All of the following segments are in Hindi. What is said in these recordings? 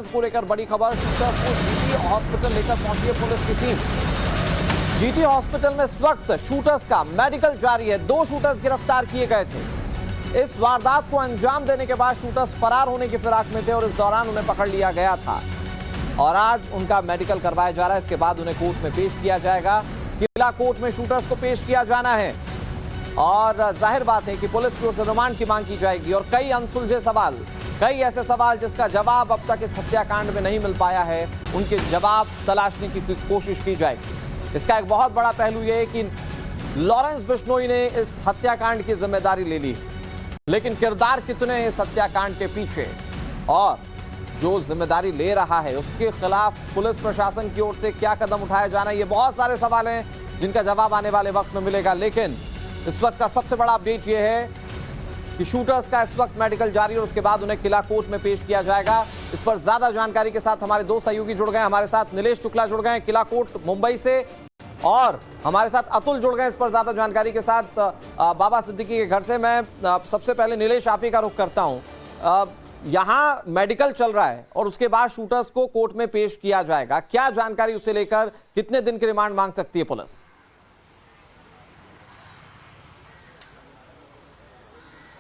को लेकर बड़ी खबर। शूटर्स को जीटी हॉस्पिटल लेकर पहुंची है पुलिस की टीम। जीटी हॉस्पिटल में इस वक्त शूटर्स का मेडिकल जारी है। 2 शूटर्स गिरफ्तार किए गए थे। इस वारदात को अंजाम देने के बाद शूटर्स फरार होने की फिराक में थे और इस दौरान उन्हें पकड़ लिया गया था और आज उनका मेडिकल करवाया जा रहा है। इसके बाद उन्हें कोर्ट में पेश किया जाएगा। किला कोर्ट में शूटर्स को पेश किया जाना है और जाहिर बात है कि पुलिस की ओर से रिमांड की मांग की जाएगी और कई अनसुलझे सवाल, कई ऐसे सवाल जिसका जवाब अब तक इस हत्याकांड में नहीं मिल पाया है, उनके जवाब तलाशने की कोशिश की जाएगी। इसका एक बहुत बड़ा पहलू यह है कि लॉरेंस बिश्नोई ने इस हत्याकांड की जिम्मेदारी ले ली, लेकिन किरदार कितने हैं इस हत्याकांड के पीछे और जो जिम्मेदारी ले रहा है उसके खिलाफ पुलिस प्रशासन की ओर से क्या कदम उठाया जाना, ये बहुत सारे सवाल हैं जिनका जवाब आने वाले वक्त में मिलेगा। लेकिन इस वक्त का सबसे बड़ा अपडेट यह है कि शूटर्स का इस वक्त मेडिकल जारी है और उसके बाद उन्हें किला कोर्ट में पेश किया जाएगा। इस पर ज्यादा जानकारी के साथ हमारे 2 सहयोगी जुड़ गए। हमारे साथ नीलेश शुक्ला जुड़ गए किला कोर्ट मुंबई से और हमारे साथ अतुल जुड़ गए इस पर ज्यादा जानकारी के साथ बाबा सिद्दीकी के घर से। मैं सबसे पहले नीलेश आप ही का रुख करता हूं। यहाँ मेडिकल चल रहा है और उसके बाद शूटर्स को कोर्ट में पेश किया जाएगा। क्या जानकारी उसे लेकर कितने दिन की रिमांड मांग सकती है पुलिस?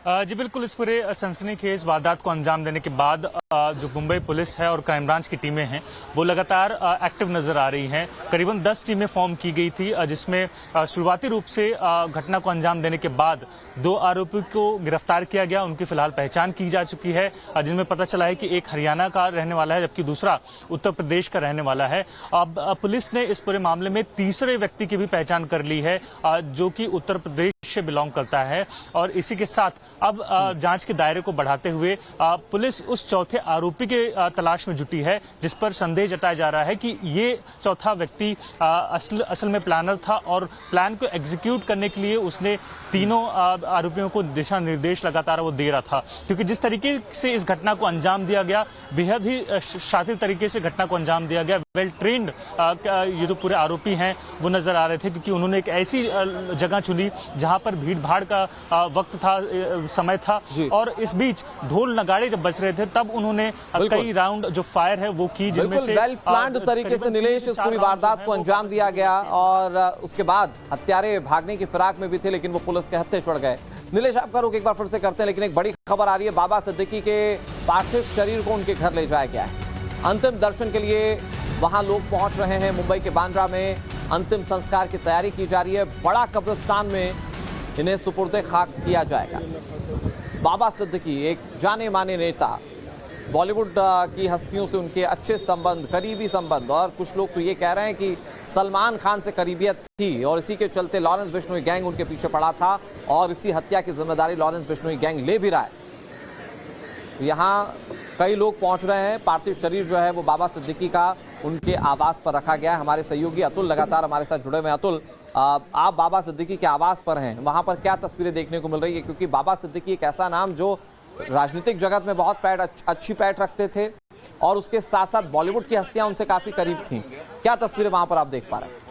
जी बिल्कुल, इस पूरे सनसनीखेज वारदात को अंजाम देने के बाद जो मुंबई पुलिस है और क्राइम ब्रांच की टीमें हैं वो लगातार एक्टिव नजर आ रही हैं। करीबन 10 टीमें फॉर्म की गई थी जिसमें शुरुआती रूप से घटना को अंजाम देने के बाद 2 आरोपियों को गिरफ्तार किया गया। उनकी फिलहाल पहचान की जा चुकी है जिनमें पता चला है कि एक हरियाणा का रहने वाला है जबकि दूसरा उत्तर प्रदेश का रहने वाला है। अब पुलिस ने इस पूरे मामले में तीसरे व्यक्ति की भी पहचान कर ली है जो कि उत्तर प्रदेश से बिलोंग करता है और इसी के साथ अब जांच के दायरे को बढ़ाते हुए पुलिस उस चौथे आरोपी के तलाश में जुटी है जिस पर संदेह जताया जा रहा है कि ये चौथा व्यक्ति असल में प्लानर था और प्लान को एग्जीक्यूट करने के लिए उसने तीनों आरोपियों को दिशा निर्देश लगातार वो दे रहा था। क्योंकि जिस तरीके से इस घटना को अंजाम दिया गया, बेहद ही शातिर तरीके से घटना को अंजाम दिया गया। वेल ट्रेंड ये जो पूरे आरोपी हैं वो नजर आ रहे थे क्योंकि उन्होंने एक ऐसी जगह चुनी जहां पर भीड़ भाड़ का वक्त था, समय था और इस बीच ढोल नगाड़े जब बज रहे थे तब उन्होंने कई राउंड जो फायर है वो की, जिनमें से वेल प्लान्ड तरीके से नीलेश इस पूरी वारदात को अंजाम दिया गया और उसके बाद हत्यारे भागने की फिराक में भी थे लेकिन वो पुलिस के हत्थे चढ़ गए। नीलेश आपका रुख एक बार फिर से करते हैं, लेकिन एक बड़ी खबर आ रही है, बाबा सिद्दीकी के पार्थिव शरीर को उनके घर ले जाया गया है। अंतिम दर्शन के लिए वहां लोग पहुंच रहे हैं। मुंबई के बांद्रा में अंतिम संस्कार की तैयारी की जा रही है। बड़ा कब्रिस्तान में इन्हें सुपुर्दे खाक किया जाएगा। बाबा सिद्दीकी एक जाने माने नेता, बॉलीवुड की हस्तियों से उनके अच्छे संबंध, करीबी संबंध और कुछ लोग तो ये कह रहे हैं कि सलमान खान से करीबियत थी और इसी के चलते लॉरेंस बिश्नोई गैंग उनके पीछे पड़ा था और इसी हत्या की जिम्मेदारी लॉरेंस बिश्नोई गैंग ले भी रहा है। यहाँ कई लोग पहुंच रहे हैं। पार्थिव शरीर जो है वो बाबा सिद्दीकी का उनके आवास पर रखा गया है। हमारे सहयोगी अतुल लगातार हमारे साथ जुड़े हुए हैं। अतुल, आप बाबा सिद्दीकी के आवास पर हैं, वहां पर क्या तस्वीरें देखने को मिल रही है? क्योंकि बाबा सिद्दीकी एक ऐसा नाम जो राजनीतिक जगत में बहुत अच्छी पैठ रखते थे और उसके साथ साथ बॉलीवुड की हस्तियां उनसे काफी करीब थीं। क्या तस्वीरें वहां पर आप देख पा रहे हैं?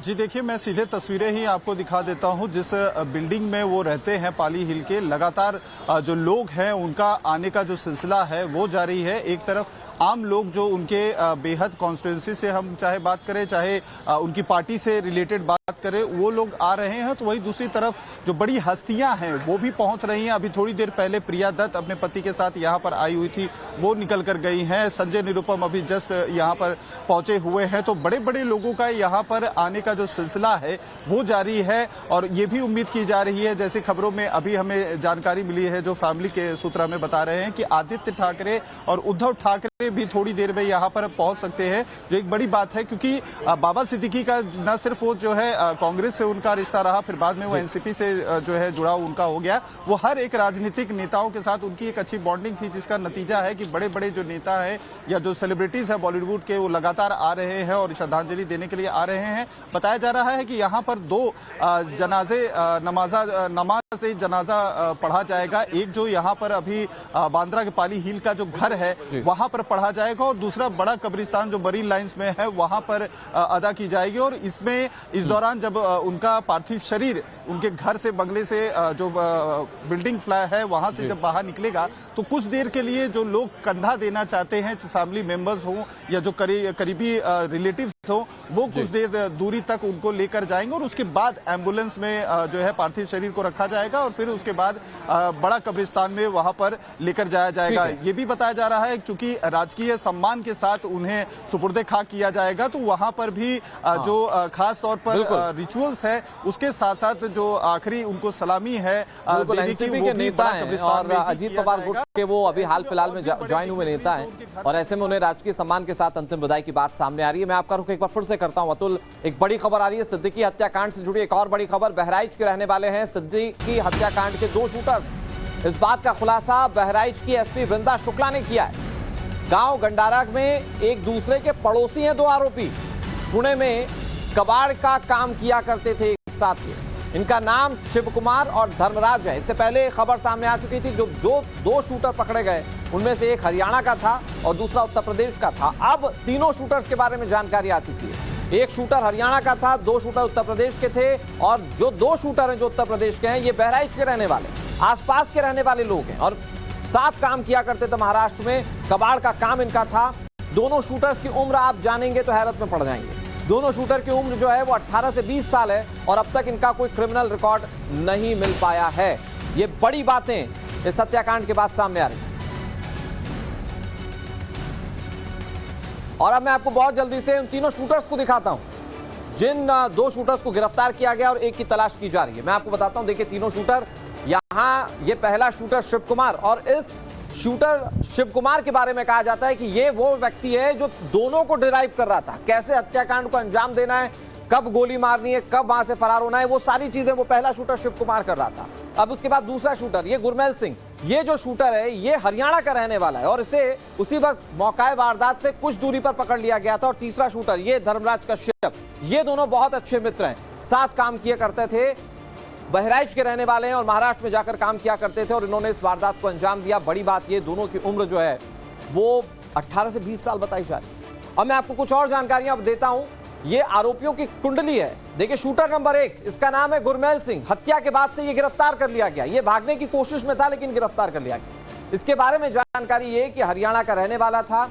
जी देखिए, मैं सीधे तस्वीरें ही आपको दिखा देता हूं। जिस बिल्डिंग में वो रहते हैं पाली हिल के, लगातार जो लोग हैं उनका आने का जो सिलसिला है वो जारी है। एक तरफ आम लोग जो उनके बेहद कॉन्स्टिट्यूंसी से हम चाहे बात करें, चाहे उनकी पार्टी से रिलेटेड बात करें, वो लोग आ रहे हैं, तो वही दूसरी तरफ जो बड़ी हस्तियां हैं वो भी पहुंच रही हैं। अभी थोड़ी देर पहले प्रिया दत्त अपने पति के साथ यहां पर आई हुई थी, वो निकल कर गई हैं। संजय निरुपम अभी जस्ट यहां पर पहुंचे हुए हैं। तो बड़े बड़े लोगों का यहां पर आने का जो सिलसिला है वो जारी है और ये भी उम्मीद की जा रही है, जैसे खबरों में अभी हमें जानकारी मिली है, जो फैमिली के सूत्र हमें बता रहे हैं कि आदित्य ठाकरे और उद्धव ठाकरे भी थोड़ी देर में यहां पर पहुंच सकते हैं, जो एक बड़ी बात है। क्योंकि बाबा सिद्दीकी का न सिर्फ वो जो है कांग्रेस से उनका रिश्ता रहा, फिर बाद में वो एनसीपी से जो है जुड़ाव उनका हो गया, वो हर एक राजनीतिक नेताओं के साथ उनकी एक अच्छी बॉन्डिंग थी, जिसका नतीजा है कि बड़े बड़े जो नेता हैं या जो सेलिब्रिटीज है बॉलीवुड के, वो लगातार आ रहे हैं और श्रद्धांजलि देने के लिए आ रहे हैं। बताया जा रहा है कि यहाँ पर 2 नमाज से जनाजा पढ़ा जाएगा। एक जो यहाँ पर अभी बांद्रा के पाली हिल का जो घर है वहां पर पढ़ा जाएगा और दूसरा बड़ा कब्रिस्तान जो मरीन लाइंस में है वहां पर अदा की जाएगी। और इसमें इस दौरान जब उनका पार्थिव शरीर उनके घर से, बंगले से, जो बिल्डिंग फ्लैट है वहां से जब बाहर निकलेगा तो कुछ देर के लिए जो लोग कंधा देना चाहते हैं, फैमिली मेंबर्स हो या जो करीबी रिलेटिव्स हो, वो कुछ देर दूरी तक उनको लेकर जाएंगे और उसके बाद एम्बुलेंस में जो है पार्थिव शरीर को रखा जाएगा और फिर उसके बाद बड़ा कब्रिस्तान में वहां पर लेकर जाया जाएगा। ये भी बताया जा रहा है चूंकि राजकीय सम्मान के साथ उन्हें सुपुर्दे खाक किया जाएगा तो वहां पर भी जो खास तौर पर रिचुअल्स है उसके साथ साथ जो आखिरी उनको सलामी है एनसीपी के नेता हैं और अजीत पवार गुट के वो अभी हाल फिलहाल में ज्वाइन हुए नेता हैं और ऐसे में उन्हें राजकीय सम्मान के साथ अंतिम विदाई की बात सामने आ रही है। मैं आपका रुख एक बार फिर से करता हूं अतुल, एक बड़ी खबर आ रही है सिद्दीकी हत्याकांड से जुड़ी एक और बड़ी खबर। बहराइच के रहने वाले हैं सिद्दीकी हत्याकांड के 2 शूटर्स। इस बात का खुलासा बहराइच की एसपी वृंदा शुक्ला ने किया है। गांव गंडारा में एक दूसरे के पड़ोसी हैं 2 आरोपी, पुणे में कबाड़ का काम किया करते थे एक साथ। इनका नाम शिव कुमार और धर्मराज है। इससे पहले खबर सामने आ चुकी थी जो 2 शूटर पकड़े गए उनमें से एक हरियाणा का था और दूसरा उत्तर प्रदेश का था। अब तीनों शूटर्स के बारे में जानकारी आ चुकी है। एक शूटर हरियाणा का था, 2 शूटर उत्तर प्रदेश के थे और जो 2 शूटर हैं जो उत्तर प्रदेश के हैं ये बहराइच के रहने वाले, आसपास के रहने वाले लोग हैं और साथ काम किया करते थे महाराष्ट्र में। कबाड़ का काम इनका था। दोनों शूटर्स की उम्र आप जानेंगे तो हैरत में पड़ जाएंगे। दोनों शूटर की उम्र जो है वो 18 से 20 साल है और अब तक इनका कोई क्रिमिनल रिकॉर्ड नहीं मिल पाया है। ये बड़ी बातें इस हत्याकांड के बाद सामने आ रही हैं। और अब मैं आपको बहुत जल्दी से उन तीनों शूटर्स को दिखाता हूं जिन 2 शूटर्स को गिरफ्तार किया गया और एक की तलाश की जा रही है। मैं आपको बताता हूं, देखिए तीनों शूटर यहां, ये पहला शूटर शिव कुमार और इस शूटर शिव कुमार के बारे में कहा जाता है कि ये वो व्यक्ति है जो दोनों को डिराइव कर रहा था, कैसे हत्याकांड को अंजाम देना है, कब गोली मारनी है, कब वहां से फरार होना है, वो सारी चीजें वो पहला शूटर शिव कुमार कर रहा था। अब उसके बाद दूसरा शूटर ये गुरमेल सिंह, ये जो शूटर है ये हरियाणा का रहने वाला है और इसे उसी वक्त मौका वारदात से कुछ दूरी पर पकड़ लिया गया था। और तीसरा शूटर ये धर्मराज कश्यप, ये दोनों बहुत अच्छे मित्र हैं, साथ काम किया करते थे, बहराइच के रहने वाले हैं और महाराष्ट्र में जाकर काम किया करते थे और इन्होंने इस वारदात को अंजाम दिया। बड़ी बात ये, दोनों की उम्र जो है वो 18 से 20 साल बताई जा रही है। अब मैं आपको कुछ और जानकारियां अब देता हूं। ये आरोपियों की कुंडली है। देखिए शूटर नंबर 1, इसका नाम है गुरमेल सिंह। हत्या के बाद से ये गिरफ्तार कर लिया गया। ये भागने की कोशिश में था लेकिन गिरफ्तार कर लिया गया। इसके बारे में जानकारी ये कि हरियाणा का रहने वाला था,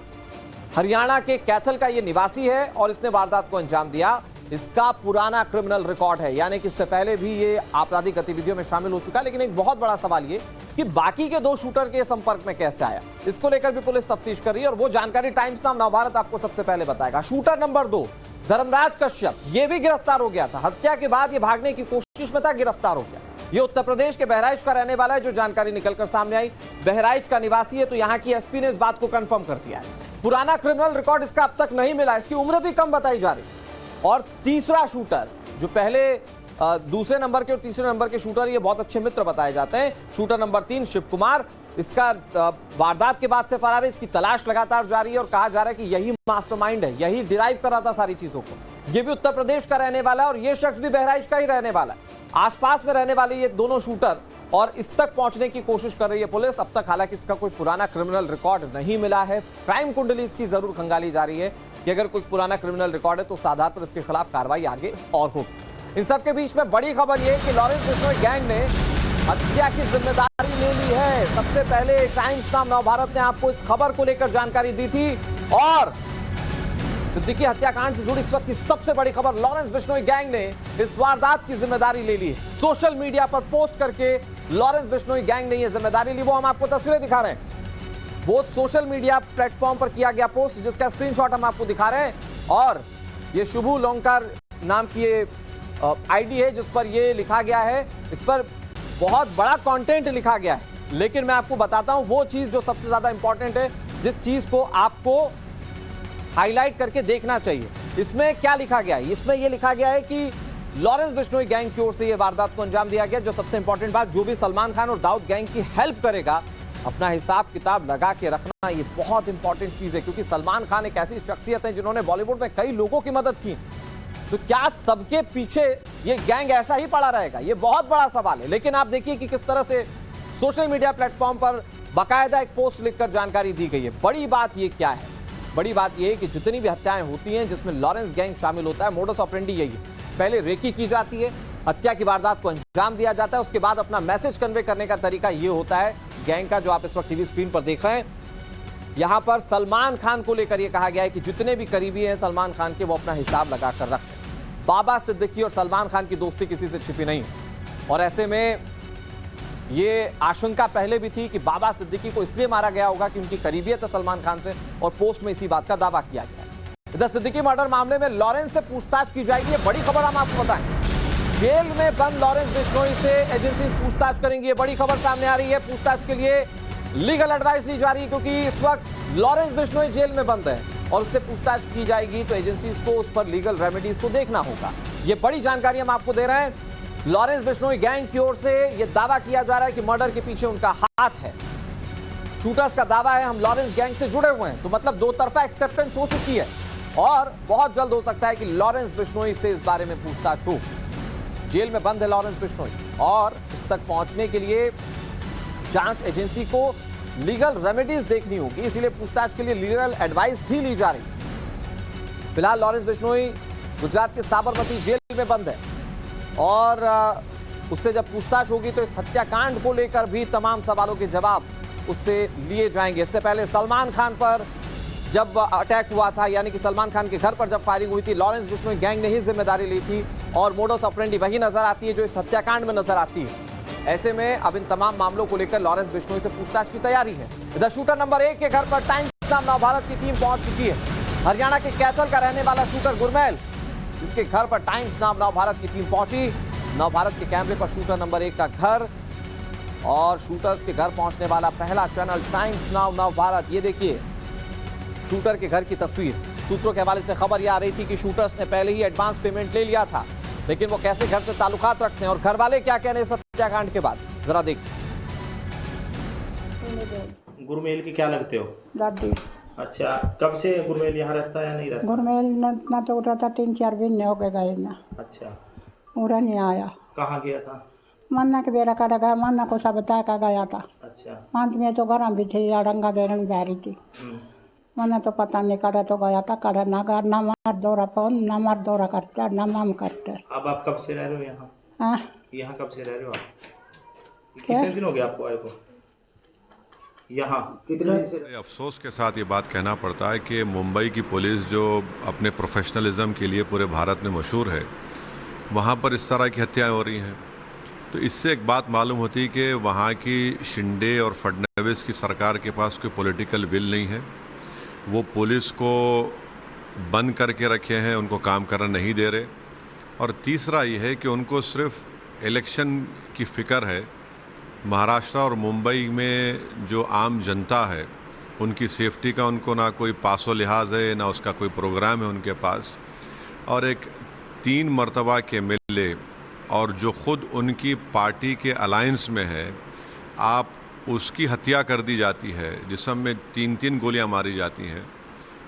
हरियाणा के कैथल का ये निवासी है और इसने वारदात को अंजाम दिया। इसका पुराना क्रिमिनल रिकॉर्ड है, यानी कि इससे पहले भी ये आपराधिक गतिविधियों में शामिल हो चुका है। लेकिन एक बहुत बड़ा सवाल ये कि बाकी के 2 शूटर के संपर्क में कैसे आया, इसको लेकर भी पुलिस तफ्तीश कर रही है और वो जानकारी टाइम्स नाम नवभारत आपको सबसे पहले बताएगा। शूटर नंबर 2 धर्मराज कश्यप, ये भी गिरफ्तार हो गया था। हत्या के बाद ये भागने की कोशिश में था, गिरफ्तार हो गया। ये उत्तर प्रदेश के बहराइच का रहने वाला है, जो जानकारी निकलकर सामने आई। बहराइच का निवासी है, तो यहाँ की एसपी ने इस बात को कंफर्म कर दिया है। पुराना क्रिमिनल रिकॉर्ड इसका अब तक नहीं मिला, इसकी उम्र भी कम बताई जा रही है। और तीसरा शूटर जो पहले दूसरे नंबर के और तीसरे नंबर के शूटर, ये बहुत अच्छे मित्र बताए जाते हैं। शूटर नंबर 3 शिव कुमार, इसका वारदात के बाद से फरार है, इसकी तलाश लगातार जारी है और कहा जा रहा है कि यही मास्टरमाइंड है, यही डिराइव कर रहा था सारी चीजों को। ये भी उत्तर प्रदेश का रहने वाला है और ये शख्स भी बहराइच का ही रहने वाला है। आसपास में रहने वाले ये दोनों शूटर और इस तक पहुंचने की कोशिश कर रही है पुलिस। अब तक हालांकि इसका कोई पुराना क्रिमिनल रिकॉर्ड नहीं मिला है। क्राइम कुंडली इसकी जरूर खंगाली जा रही है कि अगर कोई पुराना क्रिमिनल रिकॉर्ड है तो उस आधार पर इसके खिलाफ कार्रवाई आगे और होगी। इन सब के बीच में बड़ी खबर यह कि लॉरेंस बिश्नोई गैंग ने हत्या की जिम्मेदारी ले ली है। सबसे पहले टाइम्स नाम नवभारत ने आपको इस खबर को लेकर जानकारी दी थी और सिद्दीकी हत्याकांड से जुड़ी इस वक्त की सबसे बड़ी खबर, लॉरेंस बिश्नोई गैंग ने इस वारदात की जिम्मेदारी ले ली है। सोशल मीडिया पर पोस्ट करके लॉरेंस बिश्नोई गैंग ने यह जिम्मेदारी ली। वो हम आपको तस्वीरें दिखा रहे हैं, वो सोशल मीडिया प्लेटफॉर्म पर किया गया पोस्ट जिसका स्क्रीनशॉट हम आपको दिखा रहे हैं। और ये शुभू लोंकार नाम की ये आईडी है जिस पर ये लिखा गया है। इस पर बहुत बड़ा कंटेंट लिखा गया है, लेकिन मैं आपको बताता हूं वो चीज जो सबसे ज्यादा इंपॉर्टेंट है, जिस चीज को आपको हाईलाइट करके देखना चाहिए। इसमें क्या लिखा गया है? इसमें यह लिखा गया है कि लॉरेंस बिश्नोई गैंग की ओर से यह वारदात को अंजाम दिया गया। जो सबसे इंपॉर्टेंट बात, जो भी सलमान खान और दाऊद गैंग की हेल्प करेगा, अपना हिसाब किताब लगा के रखना, ये बहुत इंपॉर्टेंट चीज है। क्योंकि सलमान खान एक ऐसी शख्सियत है जिन्होंने बॉलीवुड में कई लोगों की मदद की। तो क्या सबके पीछे ये गैंग ऐसा ही पड़ा रहेगा? ये बहुत बड़ा सवाल है। लेकिन आप देखिए कि किस तरह से सोशल मीडिया प्लेटफॉर्म पर बाकायदा एक पोस्ट लिखकर जानकारी दी गई है। बड़ी बात ये क्या है? बड़ी बात यह है कि जितनी भी हत्याएं होती हैं जिसमें लॉरेंस गैंग शामिल होता है, मोडस ऑपरेंडी यही है। पहले रेकी की जाती है, हत्या की वारदात को अंजाम दिया जाता है, उसके बाद अपना मैसेज कन्वे करने का तरीका ये होता है गैंग का, जो आप इस वक्त टीवी स्क्रीन पर देख रहे हैं। यहां पर सलमान खान को लेकर यह कहा गया है कि जितने भी करीबी हैं सलमान खान के, वो अपना हिसाब लगाकर रखें। बाबा सिद्दीकी और सलमान खान की दोस्ती किसी से छिपी नहीं, और ऐसे में ये आशंका पहले भी थी कि बाबा सिद्दीकी को इसलिए मारा गया होगा कि उनकी करीबियत है सलमान खान से, और पोस्ट में इसी बात का दावा किया गया है। इधर सिद्दीकी मर्डर मामले में लॉरेंस से पूछताछ की जाएगी। बड़ी खबर हम आपको बताएं, जेल में बंद लॉरेंस बिश्नोई से एजेंसी पूछताछ करेंगी। ये बड़ी खबर सामने आ रही है। पूछताछ के लिए लीगल एडवाइस ली जा रही है, क्योंकि इस वक्त लॉरेंस बिश्नोई जेल में बंद है और उससे पूछताछ की जाएगी, तो एजेंसीज को उस पर लीगल रेमेडीज को देखना होगा। ये बड़ी जानकारी हम आपको दे रहे हैं। लॉरेंस बिश्नोई गैंग की ओर से यह दावा किया जा रहा है कि मर्डर के पीछे उनका हाथ है। शूटर्स का दावा है हम लॉरेंस गैंग से जुड़े हुए हैं, तो मतलब दो तरफा एक्सेप्टेंस हो चुकी है, और बहुत जल्द हो सकता है कि लॉरेंस बिश्नोई से इस बारे में पूछताछ हो। जेल में बंद है लॉरेंस बिश्नोई, और इस तक पहुंचने के लिए जांच एजेंसी को लीगल रेमेडीज देखनी होगी, इसीलिए पूछताछ के लिए लीगल एडवाइस भी ली जा रही। फिलहाल लॉरेंस बिश्नोई गुजरात के साबरमती जेल में बंद है, और उससे जब पूछताछ होगी तो इस हत्याकांड को लेकर भी तमाम सवालों के जवाब उससे लिए जाएंगे। इससे पहले सलमान खान पर जब अटैक हुआ था, यानी कि सलमान खान के घर पर जब फायरिंग हुई थी, लॉरेंस बिश्नोई गैंग ने ही जिम्मेदारी ली थी, और मोडस ऑपरेंडी वही नजर आती है जो इस हत्याकांड में नजर आती है। ऐसे में अब इन तमाम मामलों को लेकर लॉरेंस बिश्नोई से पूछताछ की तैयारी है। इधर शूटर नंबर 1 के घर पर टाइम्स नाउ नवभारत की टीम पहुंच चुकी है। हरियाणा के कैथल का रहने वाला शूटर गुरमैल, जिसके घर पर टाइम्स नाउ नवभारत की टीम पहुंची। नवभारत के कैमरे पर शूटर नंबर 1 का घर, और शूटर्स के घर पहुंचने वाला पहला चैनल टाइम्स नाउ नवभारत। ये देखिए शूटर के घर की तस्वीर। सूत्रों के हवाले से खबर यह आ रही थी कि शूटर्स ने पहले ही एडवांस पेमेंट ले लिया था, लेकिन वो कैसे घर से ताल्लुकात रखते हैं और घर वाले क्या कहने इस हत्याकांड के बाद, जरा देखिए। गुरमेल की क्या लगते हो? दादी। अच्छा, कब से गुरमेल यहाँ रहता है या नहीं रहता? गुरमेल ना तो रहता 3-4 महीने हो गए ना। अच्छा, पूरा नहीं आया। कहाँ गया था? मन्ना के बेरा काटा गया, मन्ना को सब बता का गया था। अच्छा, 5 में तो घर भी थी, अड़ंगा गेरन जा रही थी। मन्ना तो पता नहीं काटा तो गया था, काटा ना कर ना मार दौरा फोन, ना मार दौरा करते ना माम करते। अब आप कब से रह रहे हो यहाँ? हाँ, यहाँ कब से रह रहे हो आप? कितने दिन हो गए आपको आए को यहाँ? कितने दिन से? अफसोस के साथ ये बात कहना पड़ता है कि मुंबई की पुलिस जो अपने प्रोफेशनलिज्म के लिए पूरे भारत में मशहूर है, वहाँ पर इस तरह की हत्याएं हो रही हैं। तो इससे एक बात मालूम होती है कि वहाँ की शिंदे और फडणवीस की सरकार के पास कोई पॉलिटिकल विल नहीं है। वो पुलिस को बंद करके रखे हैं, उनको काम करना नहीं दे रहे। और तीसरा ये है कि उनको सिर्फ इलेक्शन की फ़िक्र है। महाराष्ट्र और मुंबई में जो आम जनता है, उनकी सेफ्टी का उनको ना कोई पासो लिहाज है, ना उसका कोई प्रोग्राम है उनके पास। और एक 3 मरतबा के मिले और जो ख़ुद उनकी पार्टी के अलायंस में है, आप उसकी हत्या कर दी जाती है, जिसम में 3-3 गोलियां मारी जाती हैं।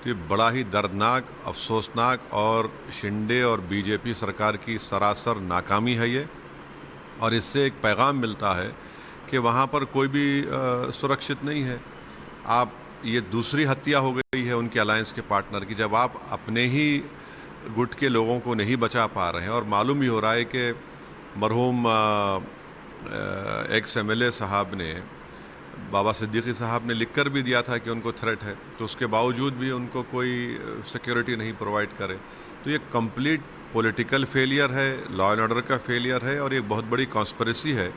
तो ये बड़ा ही दर्दनाक, अफसोसनाक और शिंदे और बीजेपी सरकार की सरासर नाकामी है ये। और इससे एक पैगाम मिलता है कि वहाँ पर कोई भी सुरक्षित नहीं है। आप ये दूसरी हत्या हो गई है उनके अलायंस के पार्टनर की, जब आप अपने ही गुट के लोगों को नहीं बचा पा रहे हैं। और मालूम ही हो रहा है कि मरहूम एक्स MLA साहब ने, बाबा सिद्दीकी साहब ने लिखकर भी दिया था कि उनको थ्रेट है, तो उसके बावजूद भी उनको कोई सिक्योरिटी नहीं प्रोवाइड करे। तो ये कंप्लीट पॉलिटिकल फेलियर है, लॉ एंड ऑर्डर का फेलियर है, और ये बहुत बड़ी कॉन्स्पिरेसी है।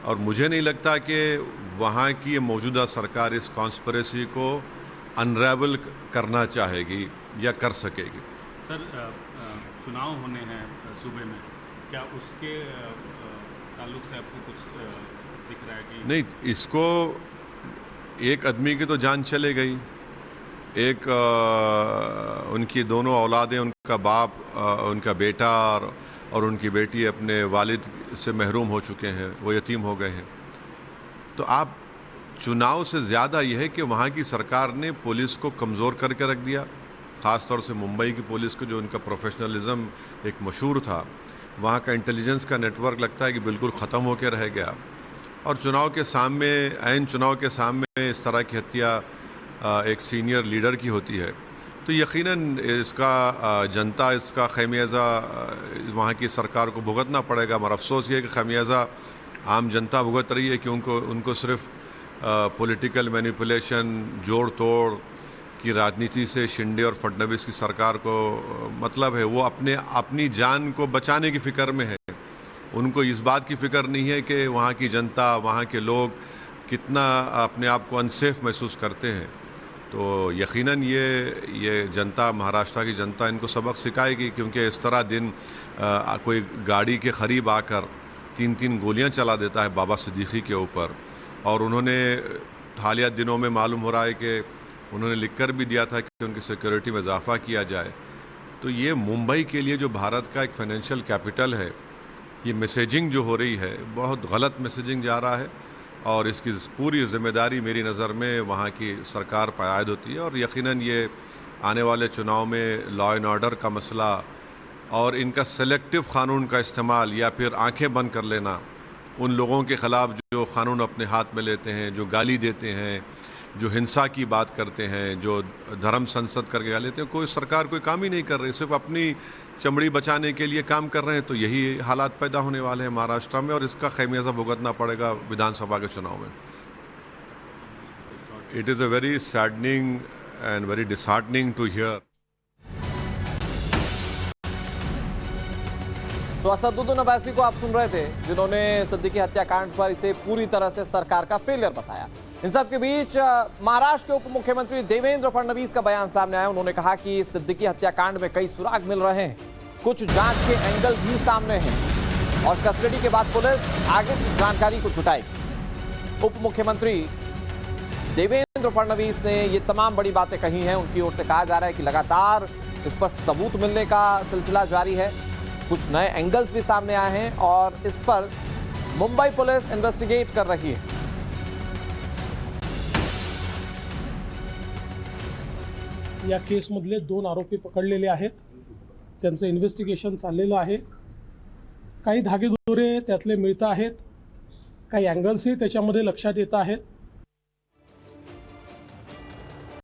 और मुझे नहीं लगता कि वहाँ की मौजूदा सरकार इस कॉन्स्पिरेसी को अनरेवल करना चाहेगी या कर सकेगी। सर, चुनाव होने हैं सूबे में, क्या उसके ताल्लुक से आपको कुछ दिख रहा है कि नहीं? इसको एक आदमी की तो जान चले गई, एक उनकी दोनों औलादें, उनका बाप, उनका बेटा और उनकी बेटी अपने वालिद से महरूम हो चुके हैं, वो यतीम हो गए हैं। तो आप चुनाव से ज़्यादा यह है कि वहाँ की सरकार ने पुलिस को कमज़ोर करके रख दिया, ख़ास तौर से मुंबई की पुलिस को, जो उनका प्रोफेशनलिज्म एक मशहूर था। वहाँ का इंटेलिजेंस का नेटवर्क लगता है कि बिल्कुल ख़त्म होकर रह गया। और चुनाव के सामने, ऐन चुनाव के सामने इस तरह की हत्या एक सीनियर लीडर की होती है तो यकीनन इसका जनता इसका खमियाजा वहाँ की सरकार को भुगतना पड़ेगा। मगर अफसोस ये है कि खमियाजा आम जनता भुगत रही है कि उनको सिर्फ पॉलिटिकल मैनिपुलेशन, जोड़ तोड़ की राजनीति से शिंदे और फडणवीस की सरकार को मतलब है। वो अपनी जान को बचाने की फ़िक्र में है। उनको इस बात की फ़िक्र नहीं है कि वहाँ की जनता, वहाँ के लोग कितना अपने आप को अनसेफ महसूस करते हैं। तो यकीनन ये जनता, महाराष्ट्र की जनता इनको सबक सिखाएगी, क्योंकि इस तरह दिन कोई गाड़ी के करीब आकर 3-3 गोलियां चला देता है बाबा सिद्दीकी के ऊपर। और उन्होंने हालिया दिनों में मालूम हो रहा है कि उन्होंने लिखकर भी दिया था कि उनकी सिक्योरिटी में इजाफा किया जाए। तो ये मुंबई के लिए जो भारत का एक फाइनेंशियल कैपिटल है, ये मैसेजिंग जो हो रही है बहुत गलत मैसेजिंग जा रहा है और इसकी पूरी जिम्मेदारी मेरी नज़र में वहाँ की सरकार पर आयद होती है। और यकीनन ये आने वाले चुनाव में लॉ एंड ऑर्डर का मसला और इनका सेलेक्टिव क़ानून का इस्तेमाल या फिर आंखें बंद कर लेना उन लोगों के ख़िलाफ़ जो क़ानून अपने हाथ में लेते हैं, जो गाली देते हैं, जो हिंसा की बात करते हैं, जो धर्म संसद करके गाली देते हैं, कोई सरकार कोई काम ही नहीं कर रही, सिर्फ अपनी चमड़ी बचाने के लिए काम कर रहे हैं। तो यही हालात पैदा होने वाले हैं महाराष्ट्र में और इसका खमियाजा भुगतना पड़ेगा विधानसभा के चुनाव में। It is a very saddening and very disheartening to hear. तो असदुद्दीन अवैसी को आप सुन रहे थे, जिन्होंने सिद्दीकी हत्याकांड पर इसे पूरी तरह से सरकार का फेलियर बताया। इन सब के बीच महाराष्ट्र के उप मुख्यमंत्री देवेंद्र फडणवीस का बयान सामने आया। उन्होंने कहा कि सिद्दीकी हत्याकांड में कई सुराग मिल रहे हैं, कुछ जांच के एंगल भी सामने हैं और कस्टडी के बाद पुलिस आगे की जानकारी को जुटाएगी। उप मुख्यमंत्री देवेंद्र फडणवीस ने ये तमाम बड़ी बातें कही हैं। उनकी ओर से कहा जा रहा है कि लगातार इस पर सबूत मिलने का सिलसिला जारी है, कुछ नए एंगल्स भी सामने आए हैं और इस पर मुंबई पुलिस इन्वेस्टिगेट कर रही है। या केसमधले 2 आरोपी पकडलेले आहेत, त्यांचं इन्व्हेस्टिगेशन चाललेलं आहे। काही धागेदोरे त्यातले मिळत आहेत, काही अँगल्सही त्याच्यामध्ये लक्षात येत आहेत।